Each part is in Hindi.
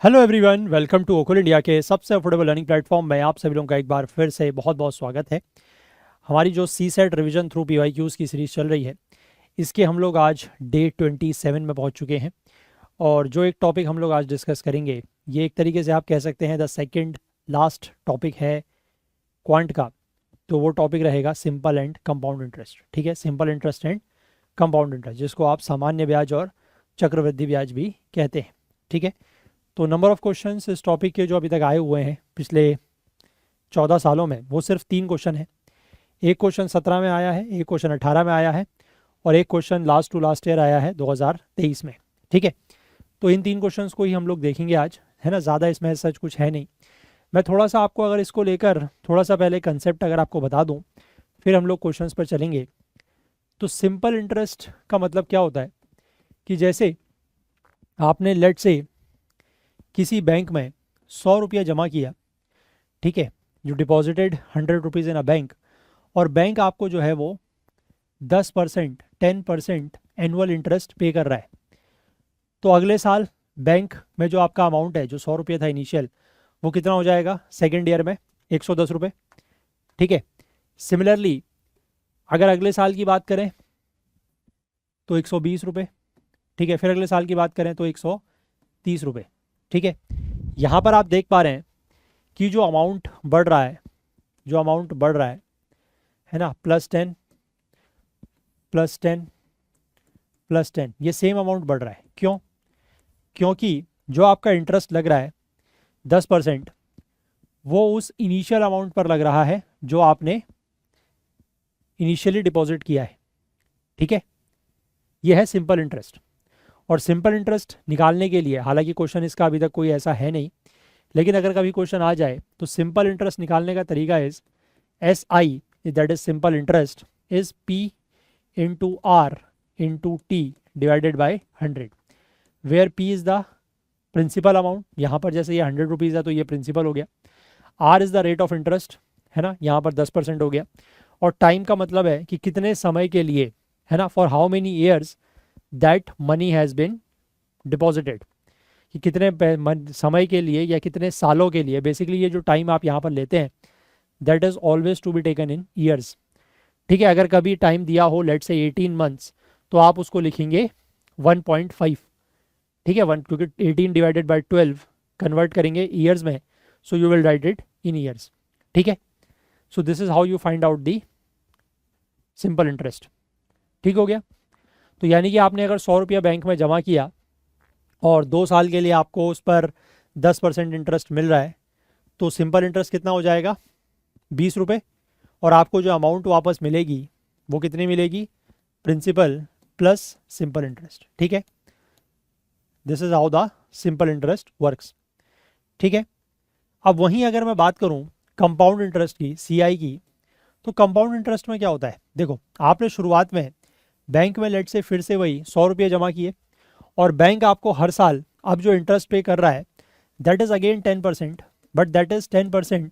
हेलो एवरीवन, वेलकम टू ओकुल इंडिया के सबसे अफोर्डेबल लर्निंग प्लेटफॉर्म में आप सभी लोगों का एक बार फिर से बहुत बहुत स्वागत है। हमारी जो सी सेट रिविजन थ्रू पीवाईक्यूज़ की सीरीज़ चल रही है, इसके हम लोग आज डे 27 में पहुंच चुके हैं। और जो एक टॉपिक हम लोग आज डिस्कस करेंगे, ये एक तरीके से आप कह सकते हैं द सेकेंड लास्ट टॉपिक है क्वांट का। तो वो टॉपिक रहेगा सिंपल एंड कंपाउंड इंटरेस्ट। ठीक है, simple interest and compound interest, जिसको आप सामान्य ब्याज और चक्रवृद्धि ब्याज भी कहते हैं। ठीक है, तो नंबर ऑफ़ क्वेश्चंस इस टॉपिक के जो अभी तक आए हुए हैं पिछले 14 सालों में, वो सिर्फ 3 क्वेश्चन है। एक क्वेश्चन 17 में आया है, एक क्वेश्चन 18 में आया है और एक question last to last year आया है 2023 में। ठीक है, तो इन 3 क्वेश्चंस को ही हम लोग देखेंगे आज, है ना। ज़्यादा इसमें सच कुछ है नहीं। मैं थोड़ा सा आपको अगर इसको लेकर थोड़ा सा पहले कंसेप्ट अगर आपको बता दूँ, फिर हम लोग क्वेश्चंस पर चलेंगे। तो सिंपल इंटरेस्ट का मतलब क्या होता है कि जैसे आपने लेट से किसी बैंक में 100 रुपया जमा किया, ठीक है, you deposited 100 rupees in a bank, और बैंक आपको जो है वो 10%, 10% एनुअल इंटरेस्ट पे कर रहा है। तो अगले साल बैंक में जो आपका अमाउंट है, जो 100 रुपये था इनिशियल, वो कितना हो जाएगा सेकेंड ईयर में? 110 रुपये। ठीक है, सिमिलरली अगर अगले साल की बात करें तो 120 रुपये। ठीक है, फिर अगले साल की बात करें तो 130 रुपये। ठीक है, यहाँ पर आप देख पा रहे हैं कि जो अमाउंट बढ़ रहा है, जो अमाउंट बढ़ रहा है ना, +10 +10 +10, ये सेम अमाउंट बढ़ रहा है। क्यों? क्योंकि जो आपका इंटरेस्ट लग रहा है 10%, वो उस इनिशियल अमाउंट पर लग रहा है जो आपने इनिशियली डिपॉजिट किया है। ठीक है, ये है सिंपल इंटरेस्ट। और सिंपल इंटरेस्ट निकालने के लिए, हालांकि क्वेश्चन इसका अभी तक कोई ऐसा है नहीं, लेकिन अगर कभी क्वेश्चन आ जाए तो सिंपल इंटरेस्ट निकालने का तरीका is SI, that is simple interest, is P into R into T divided by 100, where P is the principal amount. यहाँ पर जैसे ये 100 रुपीज़ है तो ये प्रिंसिपल हो गया। R is the rate of interest, है ना, यहाँ पर 10% हो गया। और टाइम का मतलब है कि कितने समय के लिए, है ना, for how many years that money has been deposited, कि कितने समय के लिए या कितने सालों के लिए। बेसिकली ये जो टाइम आप यहाँ पर लेते हैं, that is always to be taken in years. ठीक है, अगर कभी टाइम दिया हो लेट से 18 मंथ्स, तो आप उसको लिखेंगे 1.5। ठीक है, 1, क्योंकि 18 डिवाइडेड बाई 12 कन्वर्ट करेंगे ईयर्स में, so you will write it in years. ठीक है, so this is how you find out the simple interest. ठीक हो गया। तो यानी कि आपने अगर 100 रुपया बैंक में जमा किया और 2 साल के लिए आपको उस पर 10% इंटरेस्ट मिल रहा है, तो सिंपल इंटरेस्ट कितना हो जाएगा? 20 रुपये। और आपको जो अमाउंट वापस मिलेगी वो कितनी मिलेगी? Principal plus simple interest. ठीक है, this is how the simple interest works. ठीक है, अब वहीं अगर मैं बात करूं कंपाउंड इंटरेस्ट की, CI की, तो कंपाउंड इंटरेस्ट में क्या होता है? देखो, आपने शुरुआत में बैंक में लेट से फिर से वही 100 रुपये जमा किए, और बैंक आपको हर साल अब जो इंटरेस्ट पे कर रहा है, that is again 10%, but that is 10%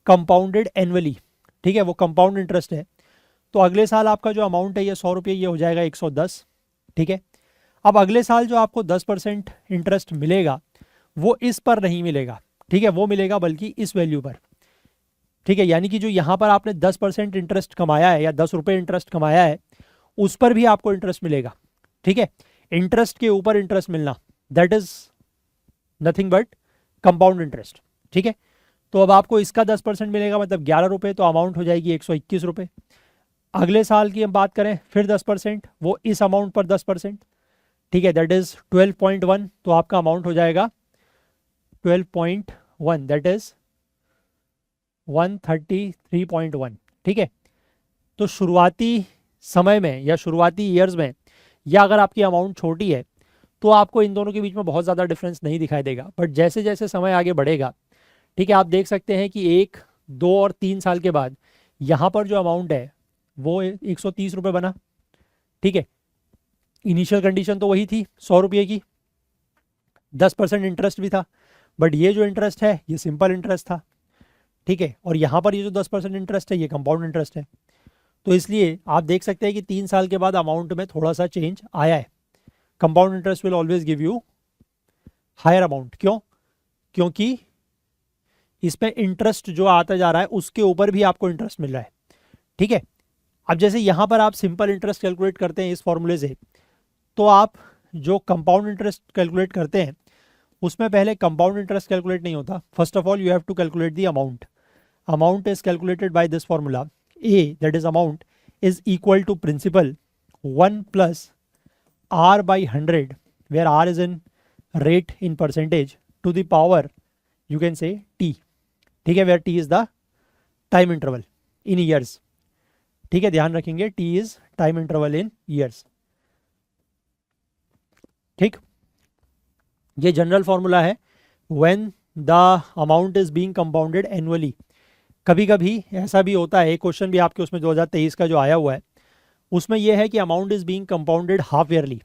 compounded annually. ठीक है, वो कंपाउंड इंटरेस्ट है। तो अगले साल आपका जो अमाउंट है ये 100 रुपये, ये हो जाएगा 110। ठीक है, अब अगले साल जो आपको 10% इंटरेस्ट मिलेगा, वो इस पर नहीं मिलेगा। ठीक है, वो मिलेगा बल्कि इस वैल्यू पर। ठीक है, यानी कि जो यहाँ पर आपने 10% इंटरेस्ट कमाया है या 10 रुपये इंटरेस्ट कमाया है, उस पर भी आपको इंटरेस्ट मिलेगा। ठीक है, इंटरेस्ट के ऊपर इंटरेस्ट मिलना, that is nothing but compound interest. ठीक है, तो अब आपको इसका 10% मिलेगा, मतलब 11 रुपये, तो अमाउंट हो जाएगी 121 रुपये। अगले साल की हम बात करें फिर 10%, वो इस अमाउंट पर 10%। ठीक है, दैट इज 12.1, तो आपका अमाउंट हो जाएगा 12.1, दैट इज 133.1। ठीक है, तो शुरुआती समय में या शुरुआती ईयर्स में, या अगर आपकी अमाउंट छोटी है, तो आपको इन दोनों के बीच में बहुत ज़्यादा डिफरेंस नहीं दिखाई देगा। बट जैसे जैसे समय आगे बढ़ेगा, ठीक है, आप देख सकते हैं कि 1, 2 और 3 साल के बाद यहाँ पर जो अमाउंट है वो 130 रुपये बना। ठीक है, इनिशियल कंडीशन तो वही थी 100 रुपये की, 10% इंटरेस्ट भी था, बट ये जो इंटरेस्ट है ये सिंपल इंटरेस्ट था। ठीक है, और यहाँ पर ये जो 10% इंटरेस्ट है ये कंपाउंड इंटरेस्ट है। तो इसलिए आप देख सकते हैं कि 3 साल के बाद अमाउंट में थोड़ा सा चेंज आया है। Compound interest will always give you hire amount. क्यों? क्योंकि इस पे इंटरेस्ट जो आता जा रहा है उसके ऊपर भी आपको इंटरेस्ट मिल रहा है, ठीक है। अब जैसे यहाँ पर आप सिंपल इंटरेस्ट कैलकुलेट करते हैं इस फॉर्मूले से, तो आप जो कंपाउंड इंटरेस्ट कैलकुलेट करते हैं उसमें पहले कंपाउंड इंटरेस्ट कैलकुलेट नहीं होता। First of all you have to calculate the amount. Amount is calculated by this formula, A that is amount is equal to principal 1 plus r by 100 where r is in rate in percentage to the power you can say t, ठीक है, where t is the time interval in years, ठीक है, ध्यान रखेंगे t is time interval in years, ठीक। ये जनरल फॉर्मूला है when the amount is being compounded annually। कभी कभी ऐसा भी होता है, एक क्वेश्चन भी आपके उसमें 2023 का जो आया हुआ है उसमें यह है कि amount is being compounded half yearly.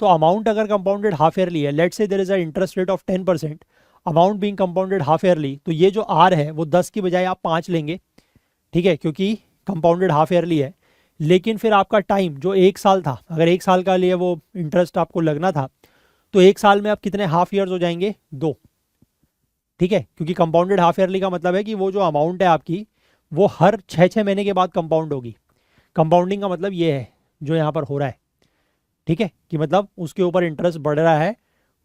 तो अमाउंट अगर कंपाउंडेड हाफ ईयरली है, let's say there is a interest rate of 10%, amount being compounded half yearly, तो ये जो आर है वो 10 की बजाय आप 5 लेंगे, ठीक है, क्योंकि कंपाउंडेड हाफ ईयरली है। लेकिन फिर आपका टाइम जो 1 साल था, अगर 1 साल का लिए वो इंटरेस्ट आपको लगना था, तो 1 साल में आप कितने हाफ ईयर्स हो जाएंगे, 2, ठीक है, क्योंकि कंपाउंडेड हाफ ईयरली का मतलब है कि वो जो अमाउंट है आपकी वो हर 6-6 महीने के बाद कंपाउंड होगी। कंपाउंडिंग का मतलब ये है जो यहाँ पर हो रहा है, ठीक है, कि मतलब उसके ऊपर इंटरेस्ट बढ़ रहा है,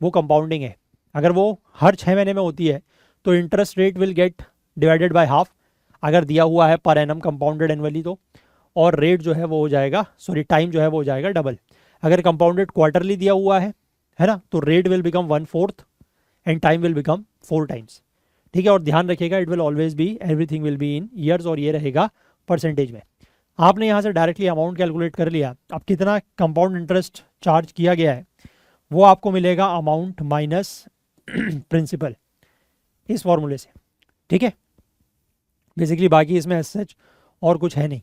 वो कंपाउंडिंग है। अगर वो हर 6 महीने में होती है तो interest rate will get divided by half, अगर दिया हुआ है पर एनम कंपाउंडेड एनुअली तो, और रेट जो है वो हो जाएगा, सॉरी टाइम जो है वो हो जाएगा डबल। अगर कंपाउंडेड क्वार्टरली दिया हुआ है ना, तो rate will become 1/4 and time will become 4 times, ठीक है। और ध्यान रखिएगा it will always be, everything will be in years, और ये रहेगा परसेंटेज में। आपने यहाँ से डायरेक्टली अमाउंट कैलकुलेट कर लिया, अब कितना कंपाउंड इंटरेस्ट चार्ज किया गया है वो आपको मिलेगा अमाउंट माइनस प्रिंसिपल इस फॉर्मूले से, ठीक है। बेसिकली बाकी इसमें एज सच और कुछ है नहीं।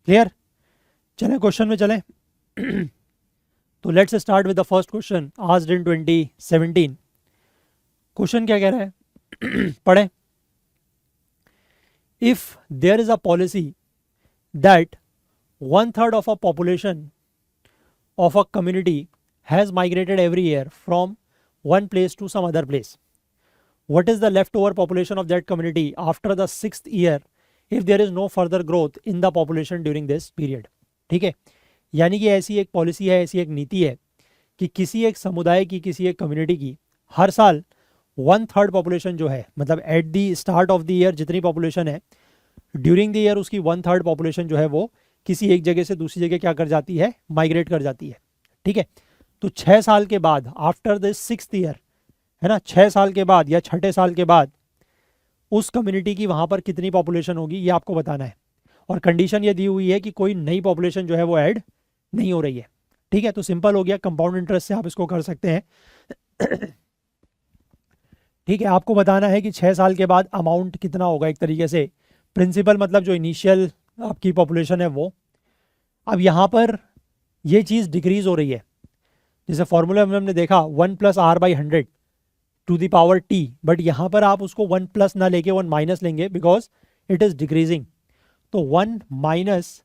क्लियर? चलें क्वेश्चन में चलें। तो let's start with the first question asked in 2017। Question क्या कह रहा है पढ़ें। If there is a policy that 1/3 of a population of a community has migrated every year from one place to some other place, what is the leftover population of that community after the 6th year if there is no further growth in the population during this period? ठीक है, यानी कि ऐसी एक पॉलिसी है, ऐसी एक नीति है कि किसी एक समुदाय की, किसी एक कम्युनिटी की हर साल 1/3 पॉपुलेशन जो है, मतलब at the start of the year जितनी पॉपुलेशन है, ड्यूरिंग द ईयर उसकी 1/3 पॉपुलेशन जो है वो किसी एक जगह से दूसरी जगह क्या कर जाती है, माइग्रेट कर जाती है, ठीक है। तो 6 साल के बाद, आफ्टर द 6th ईयर, है ना, 6 साल के बाद या 6ठे साल के बाद उस कम्युनिटी की वहाँ पर कितनी पॉपुलेशन होगी ये आपको बताना है। और कंडीशन ये दी हुई है कि कोई नई पॉपुलेशन जो है वो ऐड नहीं हो रही है, ठीक है। तो सिंपल हो गया, कंपाउंड इंटरेस्ट से आप इसको कर सकते हैं। ठीक है, आपको बताना है कि 6 साल के बाद अमाउंट कितना होगा, एक तरीके से प्रिंसिपल मतलब जो इनिशियल आपकी पॉपुलेशन है वो। अब यहाँ पर ये चीज़ डिक्रीज हो रही है, जैसे फॉर्मूला में हमने देखा 1 + r/100 to the power t, but यहाँ पर आप उसको 1 प्लस ना लेके 1 माइनस लेंगे बिकॉज इट इज़ डिक्रीजिंग। तो 1 माइनस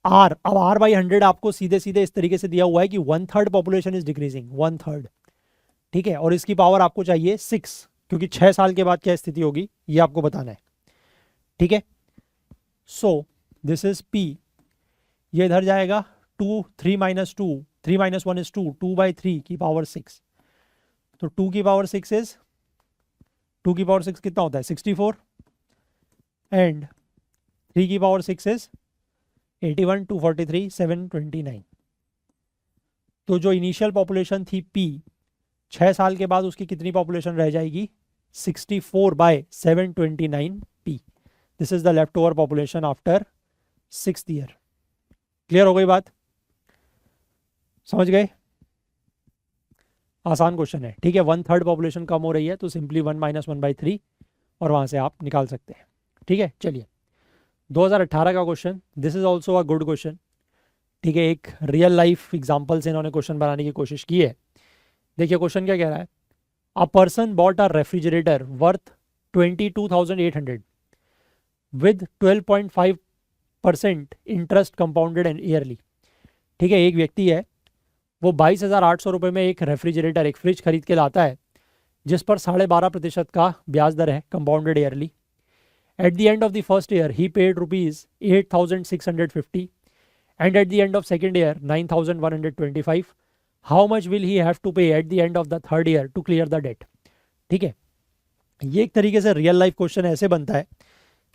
r, अब r/100 आपको सीधे सीधे इस तरीके से दिया हुआ है कि 1/3 पॉपुलेशन इज डिक्रीजिंग, 1/3, ठीक है। और इसकी पावर आपको चाहिए 6, क्योंकि 6 साल के बाद क्या स्थिति होगी ये आपको बताना है, ठीक है। सो दिस इज p, ये इधर जाएगा 2, 3 - 2, 3 - 1 is 2, 2/3 की पावर 6। तो 2 की पावर 6 इज, 2 की पावर 6 कितना होता है 64, एंड 3 की पावर 6 इज 81, 243, 729। तो जो इनिशियल पॉपुलेशन थी p, 6 साल के बाद उसकी कितनी पॉपुलेशन रह जाएगी, 64/729 p। This is the left over population after 6th year. Clear हो गई बात, समझ गए? आसान क्वेश्चन है, ठीक है। 1/3 पॉपुलेशन कम हो रही है तो सिंपली 1 - 1/3 और वहां से आप निकाल सकते हैं, ठीक है। चलिए 2018 का question, this is also a good question, ठीक है। एक रियल लाइफ एग्जाम्पल से इन्होंने क्वेश्चन बनाने की कोशिश की है। देखिए क्वेश्चन क्या कह रहा है, a person bought a refrigerator worth 22,800 with 12.5% interest compounded and yearly, ठीक है। एक व्यक्ति है वो 22,800 रुपये में एक रेफ्रिजरेटर, एक फ्रिज खरीद के लाता है जिस पर 12.5% का ब्याज दर है compounded yearly. Eight the end of the first year he paid ₹8,650 and at the end of second year 9,125. How much will he have to pay at the end of the third year to clear the debt? ठीक है, ये एक तरीके से रियल लाइफ क्वेश्चन ऐसे बनता है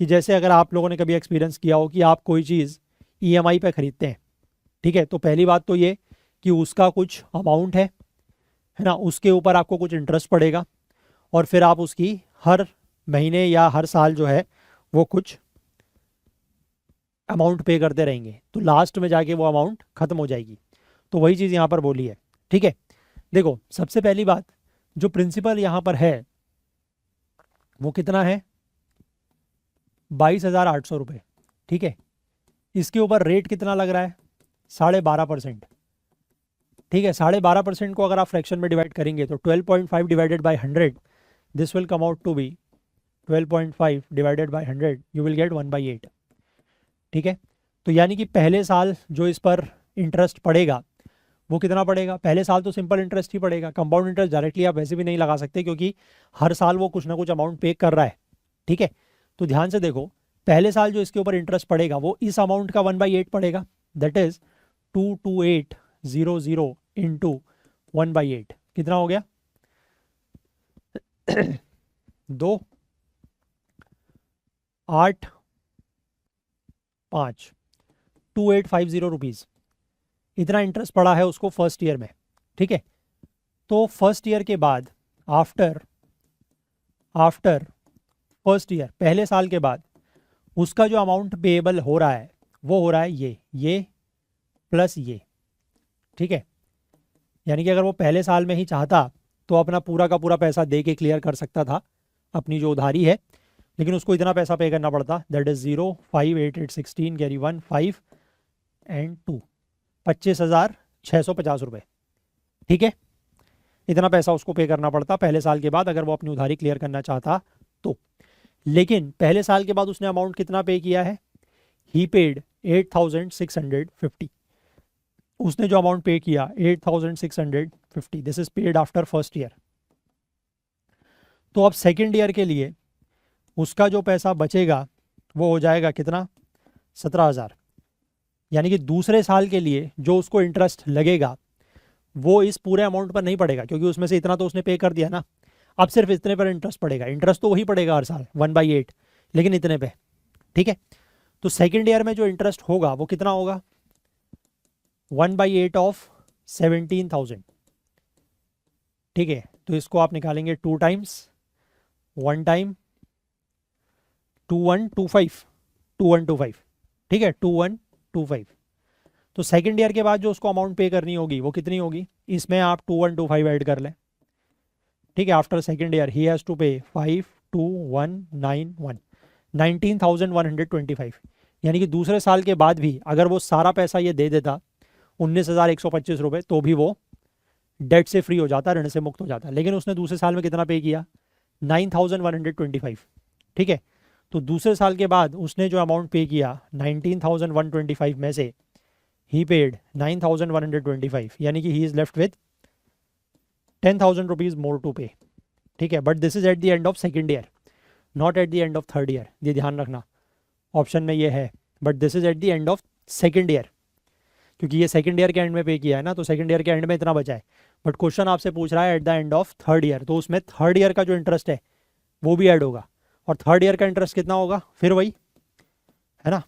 कि जैसे अगर आप लोगों ने कभी एक्सपीरियंस किया हो कि आप कोई चीज़ ईएमआई पे खरीदते हैं, ठीक है, तो पहली बात तो ये कि उसका कुछ अमाउंट है ना, उसके ऊपर आपको कुछ इंटरेस्ट पड़ेगा और फिर आप उसकी हर महीने या हर साल जो है वो कुछ अमाउंट पे करते रहेंगे, तो लास्ट में जाके वो अमाउंट खत्म हो जाएगी। तो वही चीज़ यहाँ पर बोली है। ठीक है, देखो सबसे पहली बात, जो प्रिंसिपल यहाँ पर है वो कितना है, 22,800 रुपये। ठीक है, इसके ऊपर रेट कितना लग रहा है, 12.5%। ठीक है, 12.5% को अगर आप फ्रैक्शन में डिवाइड करेंगे तो 12.5 divided by 100, this will come out to be 12.5 divided by 100, you will get 1/8। ठीक है, तो यानी कि पहले साल जो इस पर इंटरेस्ट पड़ेगा वो कितना पड़ेगा, पहले साल तो सिंपल इंटरेस्ट ही पड़ेगा। कंपाउंड इंटरेस्ट डायरेक्टली आप वैसे भी नहीं लगा सकते क्योंकि हर साल वो कुछ ना कुछ अमाउंट पे कर रहा है। ठीक है, तो ध्यान से देखो, पहले साल जो इसके ऊपर इंटरेस्ट पड़ेगा वो इस अमाउंट का 1/8 पड़ेगा, दैट इज 22800 इंटू 1/8 कितना हो गया 2 8 5 2850 रुपीज़, इतना इंटरेस्ट पड़ा है उसको फर्स्ट ईयर में। ठीक है, तो फर्स्ट ईयर के बाद आफ्टर फर्स्ट ईयर, पहले साल के बाद उसका जो अमाउंट पेएबल हो रहा है वो हो रहा है ये प्लस ये। ठीक है, यानी कि अगर वो पहले साल में ही चाहता तो अपना पूरा का पूरा पैसा दे के क्लियर कर सकता था अपनी जो उधारी है, लेकिन उसको इतना पैसा पे करना पड़ता, दैट इज 0 5 8 8 16 कैरी 1 5 एंड 2 25,650 रुपये। ठीक है, इतना पैसा उसको पे करना पड़ता पहले साल के बाद अगर वो अपनी उधारी क्लियर करना चाहता तो। लेकिन पहले साल के बाद उसने अमाउंट कितना पे किया है, ही पेड 8,650, उसने जो अमाउंट पे किया 8,650, this is paid after first year. तो अब सेकेंड ईयर के लिए उसका जो पैसा बचेगा वो हो जाएगा कितना, 17,000। यानी कि दूसरे साल के लिए जो उसको इंटरेस्ट लगेगा वो इस पूरे अमाउंट पर नहीं पड़ेगा क्योंकि उसमें से इतना तो उसने पे कर दिया ना, अब सिर्फ इतने पर इंटरेस्ट पड़ेगा। इंटरेस्ट तो वही पड़ेगा हर साल 1/8, लेकिन इतने पे। ठीक है, तो सेकेंड ईयर में जो इंटरेस्ट होगा वो कितना होगा, 1/8 ऑफ 17,000। ठीक है, तो इसको आप निकालेंगे 2 टाइम्स 1 टाइम 2125। ठीक है, 2125। तो सेकेंड ईयर के बाद जो उसको अमाउंट पे करनी होगी वो कितनी होगी, इसमें आप 2125 ऐड कर लें। ठीक है, after second year he has to pay 52191 19,125। यानी कि दूसरे साल के बाद भी अगर वो सारा पैसा ये दे देता 19,125 रुपये तो भी वो डेट से फ्री हो जाता, ऋण से मुक्त हो जाता। लेकिन उसने दूसरे साल में कितना पे किया, 9,125। ठीक है, तो दूसरे साल के बाद उसने जो अमाउंट पे किया 19,125 में से ही पेड 9,125, यानी कि he is left with 10,000 rupees more to pay. ठीक है, but this is at the end of second year, not at the end of third year. ये ध्यान रखना, ऑप्शन में ये है, but this is at the end of second year, क्योंकि ये सेकेंड ईयर के एंड में पे किया है ना, तो सेकेंड ईयर के एंड में इतना बचा है। बट क्वेश्चन आपसे पूछ रहा है eight the end of third year, तो उसमें थर्ड ईयर का जो इंटरेस्ट है वो भी ऐड होगा। और थर्ड ईयर का इंटरेस्ट कितना होगा, फिर वही है ना,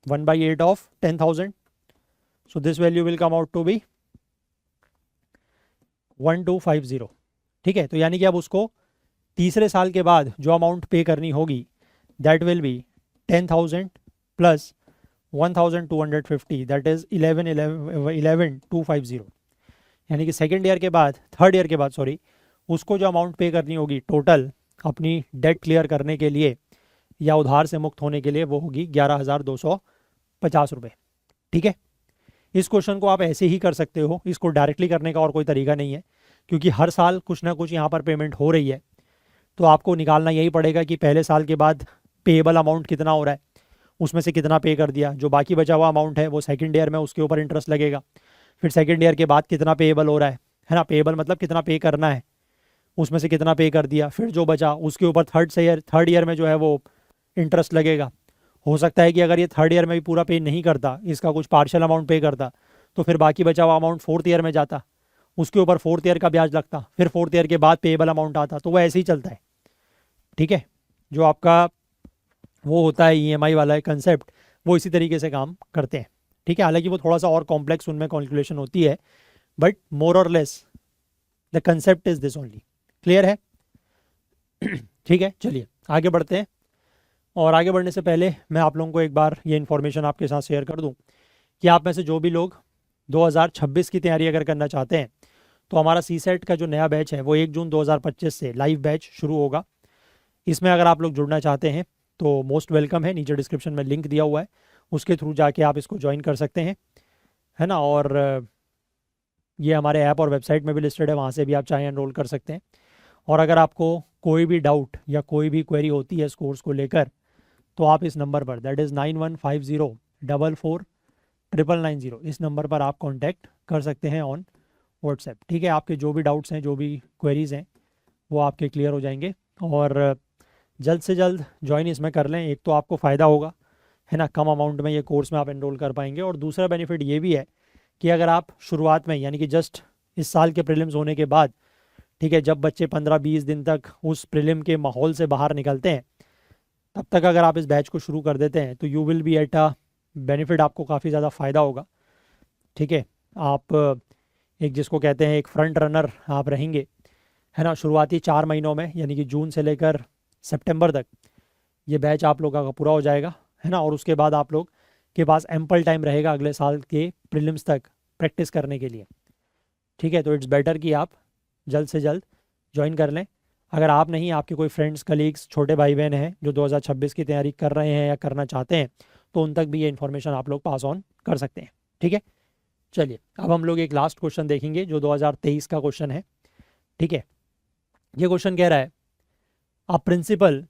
1/8 of 10,000। So this value will come out to be 1250। ठीक है, तो यानी कि अब उसको तीसरे साल के बाद जो अमाउंट पे करनी होगी that will be 10,000 plus 1,250, that is 11,250। यानी कि सेकेंड ईयर के बाद, थर्ड ईयर के बाद सॉरी, उसको जो अमाउंट पे करनी होगी टोटल अपनी डेट क्लियर करने के लिए या उधार से मुक्त होने के लिए वो होगी 11,250 रुपये। ठीक है, इस क्वेश्चन को आप ऐसे ही कर सकते हो, इसको डायरेक्टली करने का और कोई तरीका नहीं है क्योंकि हर साल कुछ ना कुछ यहाँ पर पेमेंट हो रही है। तो आपको निकालना यही पड़ेगा कि पहले साल के बाद पेएबल अमाउंट कितना हो रहा है, उसमें से कितना पे कर दिया, जो बाकी बचा हुआ अमाउंट है वो सेकेंड ईयर में उसके ऊपर इंटरेस्ट लगेगा। फिर सेकेंड ईयर के बाद कितना पेएबल हो रहा है ना, पेएबल मतलब कितना पे करना है, उसमें से कितना पे कर दिया, फिर जो बचा उसके ऊपर थर्ड ईयर में जो है वो इंटरेस्ट लगेगा। हो सकता है कि अगर ये थर्ड ईयर में भी पूरा पे नहीं करता, इसका कुछ पार्शियल अमाउंट पे करता, तो फिर बाकी बचा हुआ अमाउंट फोर्थ ईयर में जाता, उसके ऊपर फोर्थ ईयर का ब्याज लगता, फिर फोर्थ ईयर के बाद पेएबल अमाउंट आता, तो वो ऐसे ही चलता है। ठीक है, जो आपका वो होता है ईएमआई वाला कंसेप्ट, वो इसी तरीके से काम करते हैं। ठीक है, हालांकि वो थोड़ा सा और कॉम्प्लेक्स उनमें कैलकुलेशन होती है, बट मोर और less the concept is this only. Clear है? ठीक है, चलिए आगे बढ़ते हैं। और आगे बढ़ने से पहले मैं आप लोगों को एक बार ये इन्फॉर्मेशन आपके साथ शेयर कर दूं कि आप में से जो भी लोग 2026 की तैयारी अगर करना चाहते हैं, तो हमारा सीसेट का जो नया बैच है वो 1 जून 2025 से लाइव बैच शुरू होगा। इसमें अगर आप लोग जुड़ना चाहते हैं तो मोस्ट वेलकम है, नीचे डिस्क्रिप्शन में लिंक दिया हुआ है, उसके थ्रू जाके आप इसको ज्वाइन कर सकते हैं, है ना। और ये हमारे ऐप और वेबसाइट में भी लिस्टेड है, वहाँ से भी आप चाहें एनरोल कर सकते हैं। और अगर आपको कोई भी डाउट या कोई भी क्वेरी होती है इस कोर्स को लेकर, तो आप इस नंबर पर, दैट इज़ 9150449990, इस नंबर पर आप कांटेक्ट कर सकते हैं ऑन व्हाट्सएप। ठीक है, आपके जो भी डाउट्स हैं, जो भी क्वेरीज़ हैं, वो आपके क्लियर हो जाएंगे। और जल्द से जल्द ज्वाइन इसमें कर लें, एक तो आपको फ़ायदा होगा, है ना, कम अमाउंट में ये कोर्स में आप एनरोल कर पाएंगे। और दूसरा बेनिफिट ये भी है कि अगर आप शुरुआत में, यानी कि जस्ट इस साल के प्रीलिम्स होने के बाद, ठीक है, जब बच्चे 15-20 दिन तक उस प्रीलिम के माहौल से बाहर निकलते हैं, तब तक अगर आप इस बैच को शुरू कर देते हैं, तो you will be at a benefit, आपको काफ़ी ज़्यादा फ़ायदा होगा। ठीक है, आप एक जिसको कहते हैं एक फ्रंट रनर आप रहेंगे, है ना। शुरुआती 4 महीनों में, यानी कि जून से लेकर सितंबर तक ये बैच आप लोगों का पूरा हो जाएगा, है ना। और उसके बाद आप लोग के पास एम्पल टाइम रहेगा अगले साल के प्रीलिम्स तक प्रैक्टिस करने के लिए। ठीक है, तो इट्स बेटर कि आप जल्द से जल्द ज्वाइन कर लें। अगर आप नहीं, आपके कोई फ्रेंड्स, कलीग्स, छोटे भाई बहन हैं जो 2026 की तैयारी कर रहे हैं या करना चाहते हैं, तो उन तक भी ये इन्फॉर्मेशन आप लोग पास ऑन कर सकते हैं। ठीक है, चलिए अब हम लोग एक लास्ट क्वेश्चन देखेंगे जो 2023 का क्वेश्चन है। ठीक है, ये क्वेश्चन कह रहा है अ प्रिंसिपल,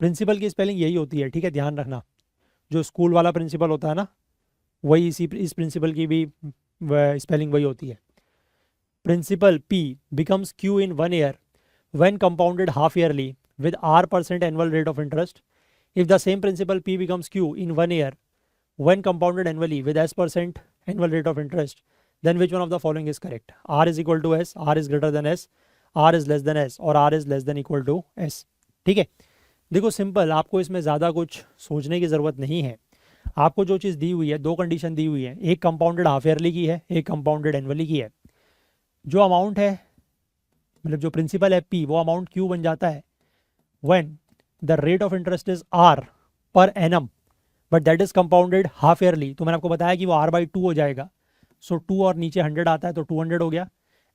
प्रिंसिपल की स्पेलिंग यही होती है, ठीक है, ध्यान रखना। जो स्कूल वाला प्रिंसिपल होता है ना, वही इस प्रिंसिपल की भी स्पेलिंग वही होती है। Principal P becomes Q in 1 year when compounded half yearly with R% annual rate of interest. If the same principal P becomes Q in 1 year when compounded annually with S% annual rate of interest, then which one of the following is correct? R is equal to S, R is greater than S, R is less than S, और R is less than equal to S. ठीक है, देखो सिंपल, आपको इसमें ज़्यादा कुछ सोचने की ज़रूरत नहीं है। आपको जो चीज़ दी हुई है, दो कंडीशन दी हुई है, एक कंपाउंडेड हाफ ईयरली की है, एक कंपाउंडेड एनुअली की है। जो अमाउंट है, मतलब जो प्रिंसिपल है P, वो अमाउंट Q बन जाता है when the rate of interest is R per annum, but that is compounded half yearly. तो मैंने आपको बताया कि वो R/2 हो जाएगा। सो 2 और नीचे 100 आता है तो 200 हो गया।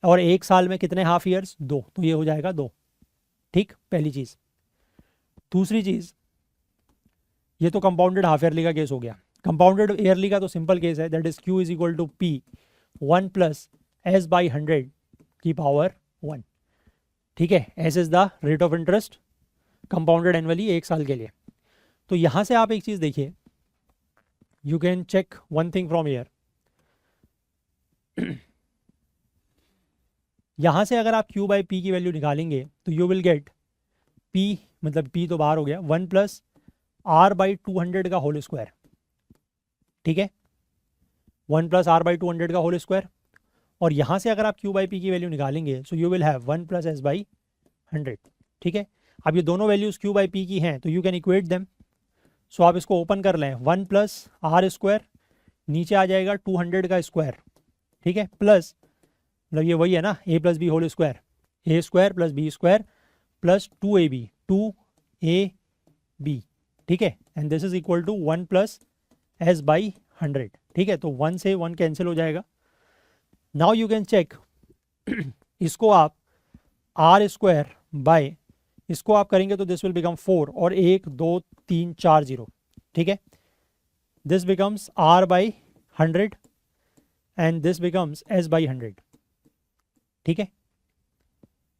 और एक साल में कितने हाफ ईयर्स? 2, तो ये हो जाएगा 2। ठीक, पहली चीज़। दूसरी चीज़, ये तो कंपाउंडेड हाफ ईयरली का केस हो गया। कंपाउंडेड ईयरली का तो सिंपल केस है, that is Q is equal to P 1 + S/100 की पावर 1। ठीक है, S is the rate of interest compounded annually एक साल के लिए। तो यहां से आप एक चीज देखिए, you can check one thing from here. यहां से अगर आप Q/P की वैल्यू निकालेंगे तो यू विल गेट P, मतलब P तो बाहर हो गया, 1 + R/200 का होल स्क्वायर। ठीक है, 1 + R/200 का होल स्क्वायर। और यहाँ से अगर आप Q/P की वैल्यू निकालेंगे, so you will have 1 + S/100। ठीक है, अब ये दोनों वैल्यूज Q/P की हैं, तो यू कैन इक्वेट देम। सो आप इसको ओपन कर लें, 1 + R², नीचे आ जाएगा 200 का स्क्वायर। ठीक है, प्लस, मतलब ये वही है ना, A + B whole square, A² + B² + 2AB 2AB। ठीक है, and this is equal to 1 + S/100। ठीक है, तो 1 से 1 कैंसिल हो जाएगा। नाउ यू कैन चेक, इसको आप R² बाय, इसको आप करेंगे तो दिस विल बिकम 4 और 1 2 3 4 0। ठीक है, this becomes R/100 and this becomes S/100। ठीक है,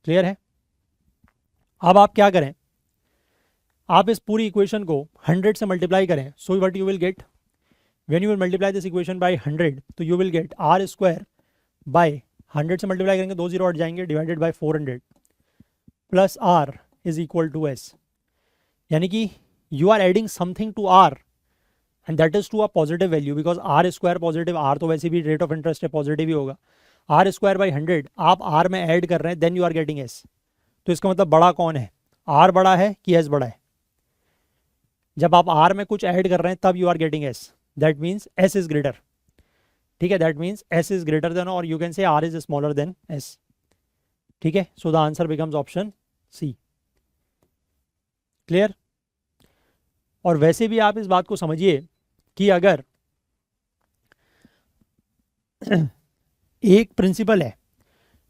क्लियर है? अब आप क्या करें, आप इस पूरी इक्वेशन को 100 से मल्टीप्लाई करें। So what you will gate, when you will multiply this equation by 100, तो you will gate R² bye 100 से मल्टीप्लाई करेंगे 2 0 हट जाएंगे, divided by 400। Plus R is equal to S, यानी कि you are adding something to R and that is to a positive value, because R square positive, R तो वैसे भी रेट ऑफ इंटरेस्ट है, पॉजिटिव ही होगा। आर स्क्वायर बाई 100 आप आर में ऐड कर रहे हैं, then you are getting S. तो इसका मतलब बड़ा कौन है, आर बड़ा है कि एस बड़ा है? जब आप आर में कुछ ऐड कर रहे हैं तब you are getting S, that means S is greater. ठीक है, that means S is greater than, और you can say R is smaller than S. ठीक है, so the answer becomes option C. Clear? और वैसे भी आप इस बात को समझिए कि अगर एक प्रिंसिपल है,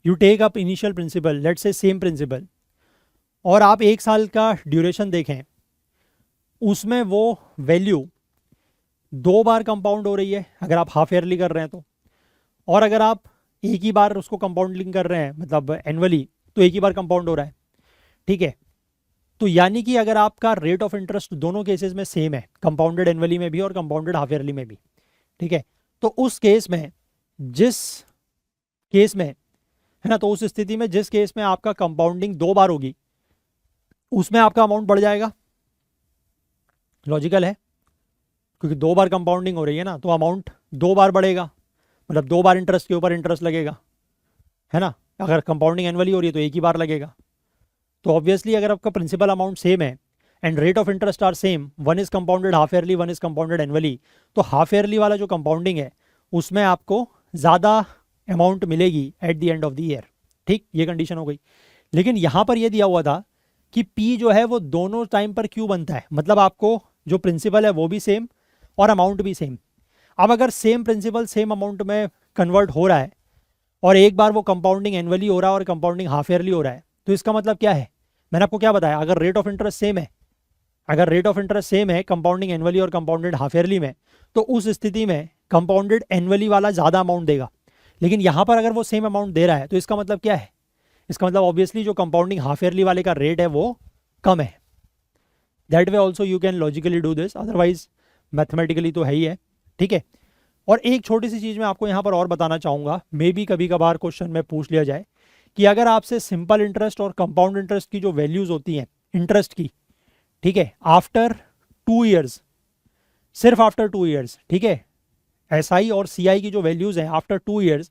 you take up initial principal, let's say same principal, और आप 1 साल का ड्यूरेशन देखें, उसमें वो वैल्यू 2 बार कंपाउंड हो रही है अगर आप हाफ ईयरली कर रहे हैं तो, और अगर आप एक ही बार उसको कंपाउंडिंग कर रहे हैं मतलब एनुअली, तो एक ही बार कंपाउंड हो रहा है। ठीक है, तो यानी कि अगर आपका रेट ऑफ इंटरेस्ट दोनों केसेस में सेम है, कंपाउंडेड एनुअली में भी और कंपाउंडेड हाफ ईयरली में भी, ठीक है, तो उस केस में, जिस केस में, है ना, तो उस स्थिति में जिस केस में आपका कंपाउंडिंग 2 बार होगी, उसमें आपका अमाउंट बढ़ जाएगा। लॉजिकल है, क्योंकि 2 बार कंपाउंडिंग हो रही है ना, तो अमाउंट 2 बार बढ़ेगा, मतलब 2 बार इंटरेस्ट के ऊपर इंटरेस्ट लगेगा, है ना। अगर कंपाउंडिंग एनुअली हो रही है तो एक ही बार लगेगा। तो ऑब्वियसली अगर आपका प्रिंसिपल अमाउंट सेम है and rate of interest are same, one is compounded half yearly, one is compounded annually, तो हाफ ईयरली वाला जो कंपाउंडिंग है उसमें आपको ज़्यादा अमाउंट मिलेगी at the end of the year. ठीक, ये कंडीशन हो गई। लेकिन यहाँ पर ये दिया हुआ था कि P जो है वो दोनों टाइम पर क्यों बनता है, मतलब आपको जो प्रिंसिपल है वो भी सेम और अमाउंट भी सेम। अब अगर सेम प्रिंसिपल सेम अमाउंट में कन्वर्ट हो रहा है और एक बार वो कंपाउंडिंग एनुअली हो रहा है और कंपाउंडिंग हाफ ईयरली हो रहा है, तो इसका मतलब क्या है, मैंने आपको क्या बताया, अगर रेट ऑफ इंटरेस्ट सेम है, अगर रेट ऑफ इंटरेस्ट सेम है कंपाउंडिंग एनुअली और कंपाउंडेड हाफ ईयरली में, तो उस स्थिति में कंपाउंडेड एनुअली वाला ज़्यादा अमाउंट देगा। लेकिन यहाँ पर अगर वो सेम अमाउंट दे रहा है तो इसका मतलब क्या है, इसका मतलब ऑब्वियसली जो कंपाउंडिंग हाफ ईयरली वाले का रेट है वो कम है। That way also you can logically do this, otherwise mathematically तो है ही है। ठीक है, और एक छोटी सी चीज़ मैं आपको यहाँ पर और बताना चाहूँगा, मे बी कभी कभार क्वेश्चन में पूछ लिया जाए कि अगर आपसे सिंपल इंटरेस्ट और कंपाउंड इंटरेस्ट की जो वैल्यूज़ होती हैं इंटरेस्ट की, ठीक है, आफ्टर 2 ईयर्स, सिर्फ आफ्टर 2 ईयर्स, ठीक है, SI और CI की जो वैल्यूज़ हैं आफ्टर 2 ईयर्स,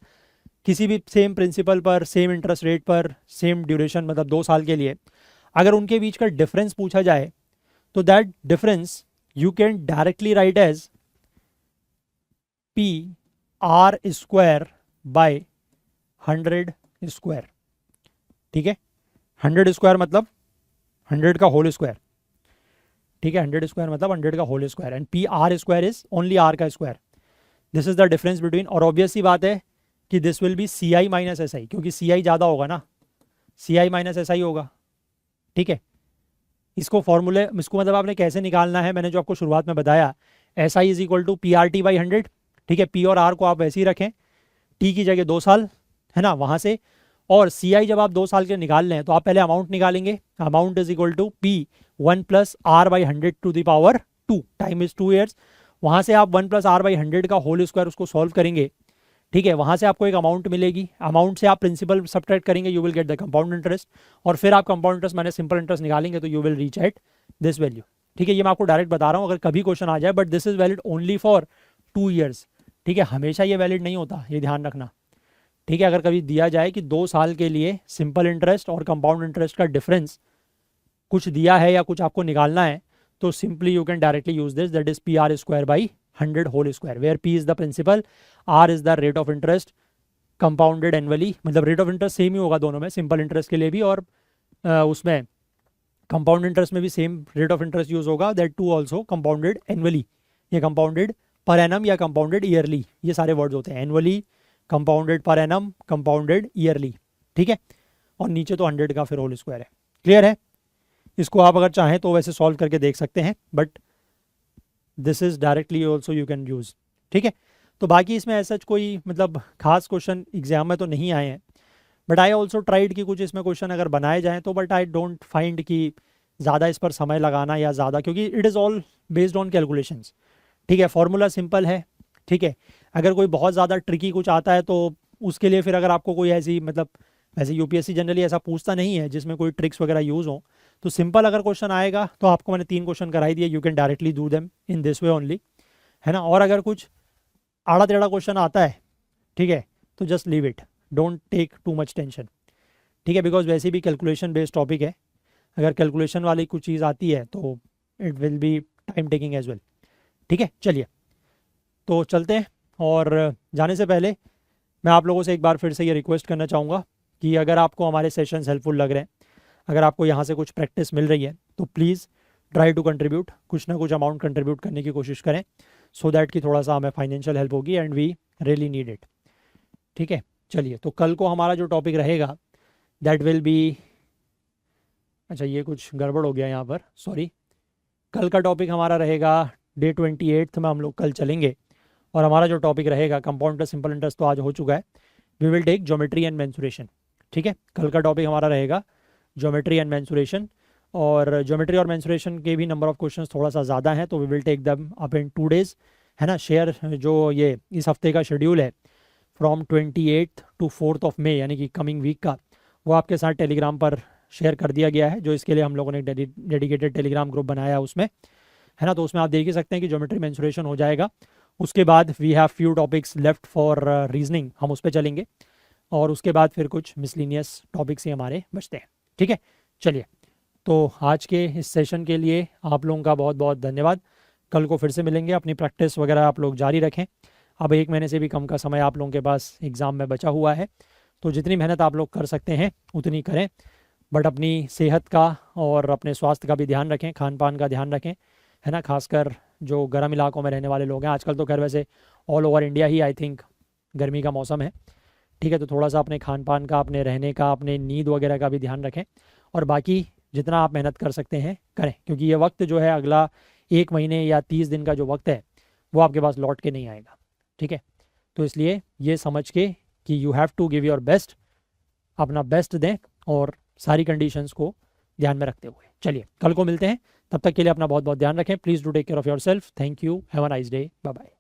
किसी भी सेम प्रिंसिपल पर, सेम इंटरेस्ट रेट पर, सेम ड्यूरेशन मतलब 2 साल के लिए, अगर उनके बीच का डिफरेंस पूछा जाए तो that difference you can directly write as PR square by 100 square. ठीक है, 100 स्क्वायर मतलब 100 का होल स्क्वायर। ठीक है, 100 स्क्वायर मतलब 100 का whole square, and PR square is only R का square. This is the difference between, और ऑब्वियस सी बात है कि this will be CI minus SI, क्योंकि CI ज़्यादा होगा ना, CI माइनस SI होगा। ठीक है, इसको फॉर्मूले, इसको मतलब आपने कैसे निकालना है, मैंने जो आपको शुरुआत में बताया, SI is equal to PRT by 100। ठीक है, P और R को आप वैसे ही रखें, T की जगह 2 साल, है ना, वहाँ से, और CI जब आप 2 साल के निकाल लें तो आप पहले अमाउंट निकालेंगे, amount is equal to P1 plus R by 100 to the power 2, time is 2 years. वहाँ से आप 1 प्लस R बाई 100 का होल स्क्वायर उसको सॉल्व करेंगे। ठीक है, वहाँ से आपको एक अमाउंट मिलेगी, अमाउंट से आप प्रिंसिपल सब्ट्रैक्ट करेंगे, you will get the compound interest, और फिर आप compound interest minus simple interest निकालेंगे तो you will reach at this value. ठीक है, ये मैं आपको डायरेक्ट बता रहा हूँ, अगर कभी क्वेश्चन आ जाए, but this is valid only for 2 years. ठीक है, हमेशा ये वैलिड नहीं होता, ये ध्यान रखना। ठीक है, अगर कभी दिया जाए कि 2 साल के लिए सिंपल इंटरेस्ट और कंपाउंड इंटरेस्ट का डिफरेंस कुछ दिया है या कुछ आपको निकालना है, तो simply you can directly use this, that is PR square by 100 whole square, where P is the principal, R is the rate of interest compounded annually, मतलब रेट ऑफ इंटरेस्ट सेम ही होगा दोनों में, सिंपल इंटरेस्ट के लिए भी और उसमें कंपाउंड इंटरेस्ट में भी same rate of interest use होगा, that too also compounded annually, या कंपाउंडेड पर एनम या कंपाउंडेड ईयरली, ये सारे वर्ड्स होते हैं, annually, compounded per annum, compounded yearly. ठीक है, और नीचे तो 100 का फिर होल स्क्वायर है। क्लियर है, इसको आप अगर चाहें तो वैसे सॉल्व करके देख सकते हैं, but this is directly also you can use. ठीक है, तो बाकी इसमें ऐसा कोई मतलब खास क्वेश्चन एग्जाम में तो नहीं आए हैं, बट आई ऑल्सो ट्राइड कि कुछ इसमें क्वेश्चन अगर बनाए जाएँ तो, बट आई डोंट फाइंड कि ज़्यादा इस पर समय लगाना या ज़्यादा, क्योंकि it is all based on calculations. ठीक है, फॉर्मूला सिंपल है। ठीक है, अगर कोई बहुत ज़्यादा ट्रिकी कुछ आता है तो उसके लिए फिर अगर आपको कोई ऐसी मतलब वैसे यूपीएससी जनरली ऐसा पूछता नहीं है जिसमें कोई ट्रिक्स वगैरह यूज़ हो। तो सिंपल अगर क्वेश्चन आएगा तो आपको मैंने 3 क्वेश्चन कराई दिए, you can directly do them in this way only, है ना। और अगर कुछ आड़ा टेढ़ा क्वेश्चन आता है, ठीक है, तो just leave it, don't take too much tension, ठीक है, बिकॉज वैसे भी कैलकुलेशन बेस्ड टॉपिक है। अगर कैलकुलेशन वाली कुछ चीज़ आती है तो it will be time taking as well, ठीक है। चलिए तो चलते हैं, और जाने से पहले मैं आप लोगों से एक बार फिर से ये रिक्वेस्ट करना चाहूँगा कि अगर आपको हमारे सेशंस हेल्पफुल लग रहे हैं, अगर आपको यहाँ से कुछ प्रैक्टिस मिल रही है, तो प्लीज़ ट्राई टू कंट्रीब्यूट, कुछ ना कुछ अमाउंट कंट्रीब्यूट करने की कोशिश करें, सो दैट कि थोड़ा सा हमें फाइनेंशियल हेल्प होगी and we really need it, ठीक है। चलिए तो कल को हमारा जो टॉपिक रहेगा दैट विल बी, अच्छा ये कुछ गड़बड़ हो गया यहाँ पर, सॉरी। कल का टॉपिक हमारा रहेगा डे 28 में हम लोग कल चलेंगे, और हमारा जो टॉपिक रहेगा कंपाउंड प्लस सिंपल इंटरेस्ट तो आज हो चुका है, we will take geometry and mensuration, ठीक है। कल का टॉपिक हमारा रहेगा ज्योमेट्री एंड मेंसुरेशन, और ज्योमेट्री और मेंसुरेशन के भी नंबर ऑफ क्वेश्चंस थोड़ा सा ज़्यादा हैं, तो we will take them up in 2 days, है ना। शेयर जो ये इस हफ्ते का शेड्यूल है फ्रॉम 28 टू 4 मई यानी कि कमिंग वीक का, वो आपके साथ टेलीग्राम पर शेयर कर दिया गया है, जो इसके लिए हम लोगों ने डेडिकेटेड टेलीग्राम ग्रुप बनाया है उसमें, है ना। तो उसमें आप देख ही सकते हैं कि ज्योमेट्री मेंसुरेशन हो जाएगा, उसके बाद we have few topics left for reasoning, हम उस पर चलेंगे, और उसके बाद फिर कुछ मिसलिनियस टॉपिक्स ही हमारे बचते हैं, ठीक है। चलिए तो आज के इस सेशन के लिए आप लोगों का बहुत बहुत धन्यवाद। कल को फिर से मिलेंगे, अपनी प्रैक्टिस वगैरह आप लोग जारी रखें। अब 1 महीने से भी कम का समय आप लोगों के पास एग्ज़ाम में बचा हुआ है, तो जितनी मेहनत आप लोग कर सकते हैं उतनी करें, बट अपनी सेहत का और अपने स्वास्थ्य का भी ध्यान रखें, खान पान का ध्यान रखें, है ना। खासकर जो गर्म इलाकों में रहने वाले लोग हैं, आजकल तो खैर वैसे all over India he I think गर्मी का मौसम है, ठीक है। तो थोड़ा सा अपने खान पान का, अपने रहने का, अपने नींद वगैरह का भी ध्यान रखें, और बाकी जितना आप मेहनत कर सकते हैं करें, क्योंकि ये वक्त जो है अगला 1 महीने या 30 दिन का जो वक्त है वो आपके पास लौट के नहीं आएगा, ठीक है। तो इसलिए ये समझ के कि you have to give your best, अपना बेस्ट दें, और सारी कंडीशंस को ध्यान में रखते हुए। चलिए कल को मिलते हैं, तब तक के लिए अपना बहुत बहुत ध्यान रखें, please do take care of yourself, thank you, have a nice day, bye bye.